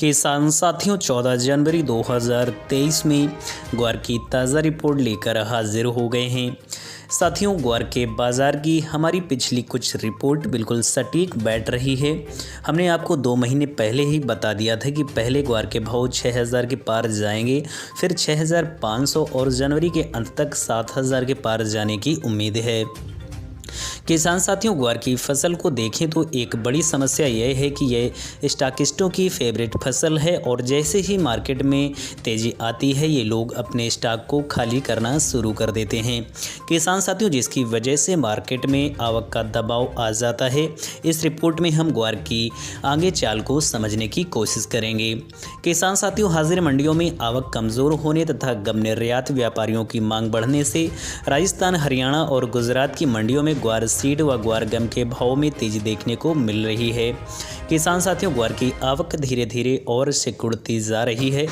किसान साथियों 14 जनवरी 2023 में ग्वार की ताज़ा रिपोर्ट लेकर हाजिर हो गए हैं। साथियों, ग्वार के बाज़ार की हमारी पिछली कुछ रिपोर्ट बिल्कुल सटीक बैठ रही है। हमने आपको 2 महीने पहले ही बता दिया था कि पहले ग्वार के भाव 6000 के पार जाएंगे, फिर 6500 और जनवरी के अंत तक 7000 के पार जाने की उम्मीद है। किसान साथियों, ग्वार की फसल को देखें तो एक बड़ी समस्या यह है कि यह स्टॉकिस्टों की फेवरेट फसल है और जैसे ही मार्केट में तेज़ी आती है ये लोग अपने स्टॉक को खाली करना शुरू कर देते हैं। किसान साथियों, जिसकी वजह से मार्केट में आवक का दबाव आ जाता है। इस रिपोर्ट में हम ग्वार की आगे चाल को समझने की कोशिश करेंगे। किसान साथियों, हाजिर मंडियों में आवक कमज़ोर होने तथा गम निर्यात व्यापारियों की मांग बढ़ने से राजस्थान, हरियाणा और गुजरात की मंडियों में ग्वार सीड व ग्वार गम के भाव में तेजी देखने को मिल रही है। किसान साथियों, ग्वार की आवक धीरे धीरे और सिकुड़ती जा रही है।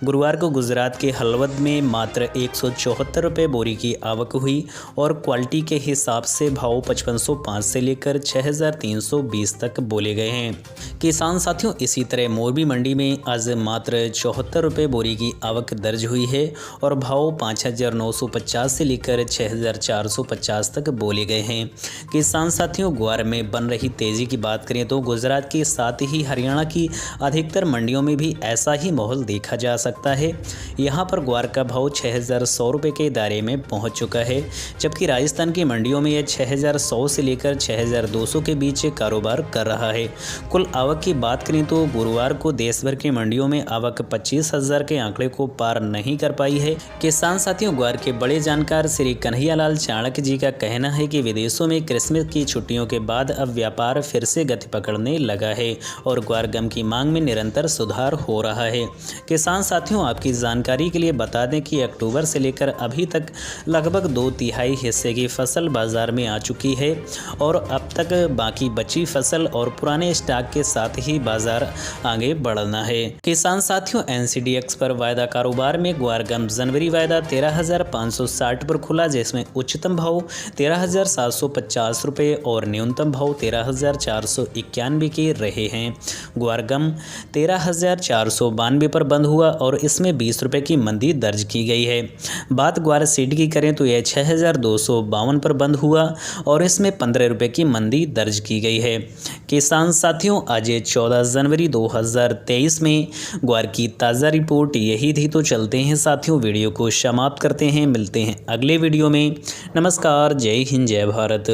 गुरुवार को गुजरात के हलवद में मात्र 174 रुपये बोरी की आवक हुई और क्वालिटी के हिसाब से भाव 5505 से लेकर 6320 तक बोले गए हैं। किसान साथियों, इसी तरह मोरबी मंडी में आज मात्र 74 रुपये बोरी की आवक दर्ज हुई है और भाव 5950 से लेकर 6450 तक बोले गए हैं। किसान साथियों, ग्वार में बन रही तेजी की बात करें तो गुजरात के साथ ही हरियाणा की अधिकतर मंडियों में भी ऐसा ही माहौल देखा जा सकता है। यहां पर ग्वार का भाव 6100 रुपये के दायरे में पहुंच चुका है, जबकि राजस्थान की मंडियों में यह 6100 से लेकर 6200 के बीच कारोबार कर रहा है। कुल आवक की बात करें तो गुरुवार को देश भर की मंडियों में आवक 25000 के आंकड़े को पार नहीं कर पाई है। किसान साथियों, ग्वार के बड़े जानकार श्री कन्हैयालाल चाणक्य जी का कहना है कि विदेशों में क्रिसमस की छुट्टियों के बाद अब व्यापार फिर से गति पकड़ने लगा है और ग्वार गम की मांग में निरंतर सुधार हो रहा है। किसान साथियों, आपकी जानकारी के लिए बता दें कि अक्टूबर से लेकर अभी तक लगभग 2/3 हिस्से की फसल बाजार में आ चुकी है और अब तक बाकी बची फसल और पुराने स्टॉक के साथ ही बाजार आगे बढ़ना है। किसान साथियों, NCDX पर वायदा कारोबार में ग्वार गम जनवरी वायदा 13560 पर खुला, जिसमें उच्चतम भाव 13750 रुपये और न्यूनतम भाव 13491 के रहे हैं। ग्वार गम 13492 पर बंद हुआ और इसमें 20 रुपये की मंदी दर्ज की गई है। बात ग्वार सीड की करें तो यह 6252 पर बंद हुआ और इसमें 15 रुपये की मंदी दर्ज की गई है। किसान साथियों, आज 14 जनवरी 2023 में ग्वार की ताज़ा रिपोर्ट यही थी। तो चलते हैं साथियों, वीडियो को समाप्त करते हैं। मिलते हैं अगले वीडियो में। नमस्कार, जय हिंद, जय भारत।